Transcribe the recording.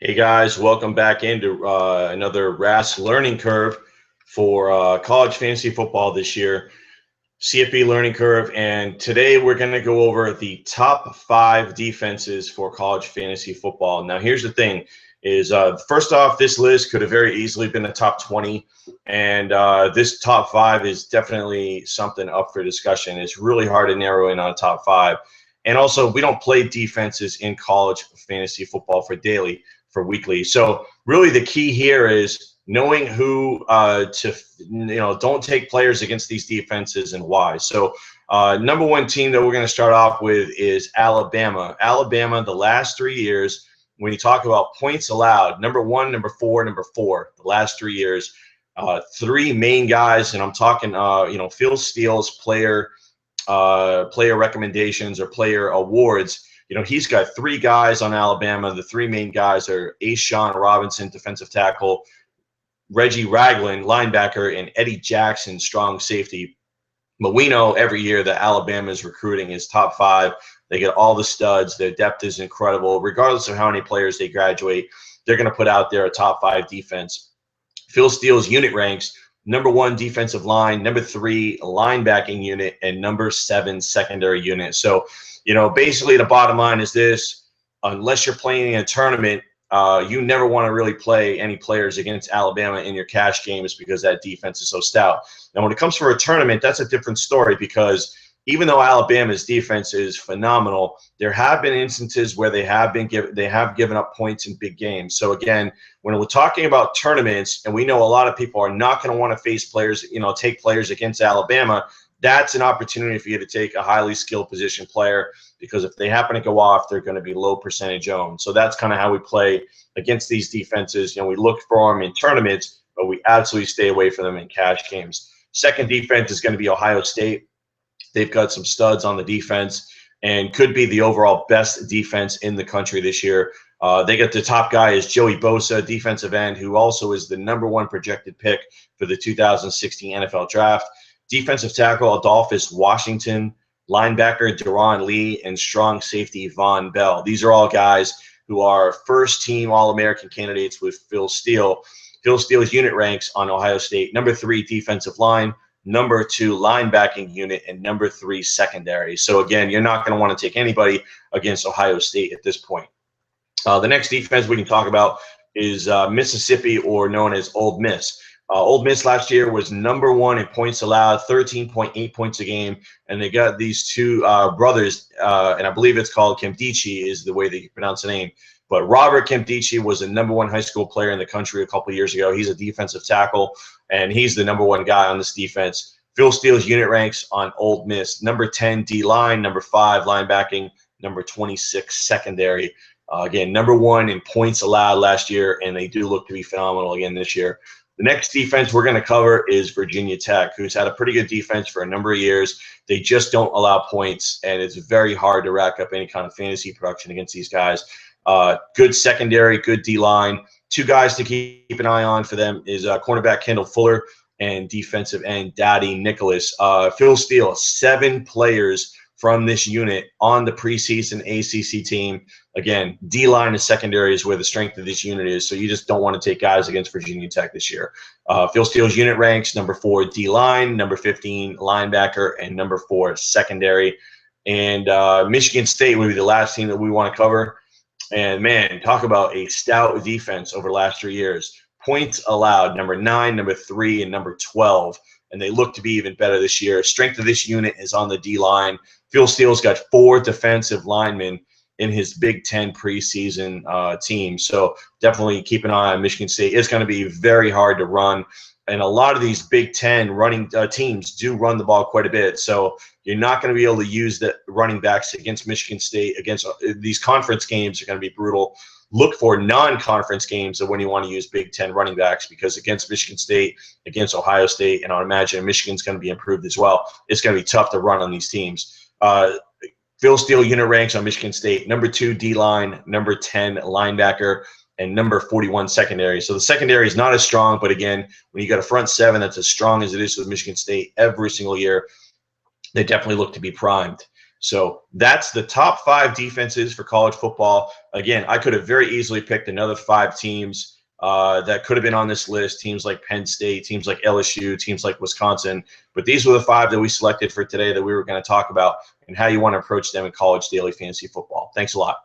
Hey guys, welcome back into another Rath learning curve for college fantasy football this year, CFB learning curve. And today we're going to go over the top 5 defenses for college fantasy football. Now, here's the thing is first off, this list could have very easily been a top 20. And this top 5 is definitely something up for discussion. It's really hard to narrow in on a top 5. And also, we don't play defenses in college fantasy football for weekly. So really the key here is knowing who don't take players against these defenses and why. So number one team that we're going to start off with is Alabama. Alabama, the last 3 years, when you talk about points allowed, number 1, number 4, number 4, the last 3 years, 3 main guys, and I'm talking, Phil Steele's player recommendations or player awards. He's got 3 guys on Alabama. The 3 main guys are Ashawn Robinson, defensive tackle, Reggie Ragland, linebacker, and Eddie Jackson, strong safety. But we know every year that Alabama's recruiting is top 5. They get all the studs. Their depth is incredible. Regardless of how many players they graduate, they're going to put out there a top 5 defense. Phil Steele's unit ranks: number 1 defensive line, number 3 linebacking unit, and number 7 secondary unit. So, basically the bottom line is this: unless you're playing in a tournament, you never want to really play any players against Alabama in your cash games because that defense is so stout. Now, when it comes for a tournament, that's a different story because even though Alabama's defense is phenomenal, there have been instances where they have given up points in big games. So again, when we're talking about tournaments, and we know a lot of people are not going to want to face players, take players against Alabama, that's an opportunity for you to take a highly skilled position player, because if they happen to go off, they're going to be low percentage owned. So that's kind of how we play against these defenses. We look for them in tournaments, but we absolutely stay away from them in cash games. Second defense is going to be Ohio State. They've got some studs on the defense and could be the overall best defense in the country this year. They got the top guy is Joey Bosa, defensive end, who also is the number 1 projected pick for the 2016 NFL Draft. Defensive tackle Adolphus Washington, linebacker Deron Lee, and strong safety Von Bell. These are all guys who are first-team All-American candidates with Phil Steele. Phil Steele's unit ranks on Ohio State: number 3 defensive line, number 2 linebacking unit, and number 3 secondary. So again, you're not going to want to take anybody against Ohio State at this point. The next defense we can talk about is Mississippi, or known as Ole Miss. Ole Miss last year was number 1 in points allowed, 13.8 points a game, and they got these 2 brothers, and I believe it's called Nkemdiche is the way that you pronounce the name. But Robert Nkemdiche was the number 1 high school player in the country a couple of years ago. He's a defensive tackle, and he's the number 1 guy on this defense. Phil Steele's unit ranks on Ole Miss: number 10 D-line, number 5 linebacking, number 26 secondary. Again, number 1 in points allowed last year, and they do look to be phenomenal again this year. The next defense we're going to cover is Virginia Tech, who's had a pretty good defense for a number of years. They just don't allow points, and it's very hard to rack up any kind of fantasy production against these guys. Good secondary, good D-line. 2 guys to keep an eye on for them is cornerback Kendall Fuller and defensive end Daddy Nicholas. Phil Steele, 7 players from this unit on the preseason ACC team. Again, D-line and secondary is where the strength of this unit is, so you just don't want to take guys against Virginia Tech this year. Phil Steele's unit ranks: number 4 D-line, number 15 linebacker, and number 4 secondary. And Michigan State would be the last team that we want to cover. And, man, talk about a stout defense over the last 3 years. Points allowed: number 9, number 3, and number 12. And they look to be even better this year. Strength of this unit is on the D-line. Phil Steele's got 4 defensive linemen in his Big Ten preseason team. So definitely keep an eye on Michigan State. It's going to be very hard to run. And a lot of these Big Ten running teams do run the ball quite a bit. So you're not going to be able to use the running backs against Michigan State. Against these conference games are going to be brutal. Look for non-conference games of when you want to use Big Ten running backs, because against Michigan State, against Ohio State, and I would imagine Michigan's going to be improved as well, it's going to be tough to run on these teams. Phil Steele unit ranks on Michigan State: number 2 D-line, number 10 linebacker, and number 41 secondary. So the secondary is not as strong, but again, when you got a front 7 that's as strong as it is with Michigan State every single year, they definitely look to be primed. So that's the top 5 defenses for college football. Again, I could have very easily picked another 5 teams that could have been on this list, teams like Penn State, teams like LSU, teams like Wisconsin. But these were the 5 that we selected for today that we were going to talk about and how you want to approach them in college daily fantasy football. Thanks a lot.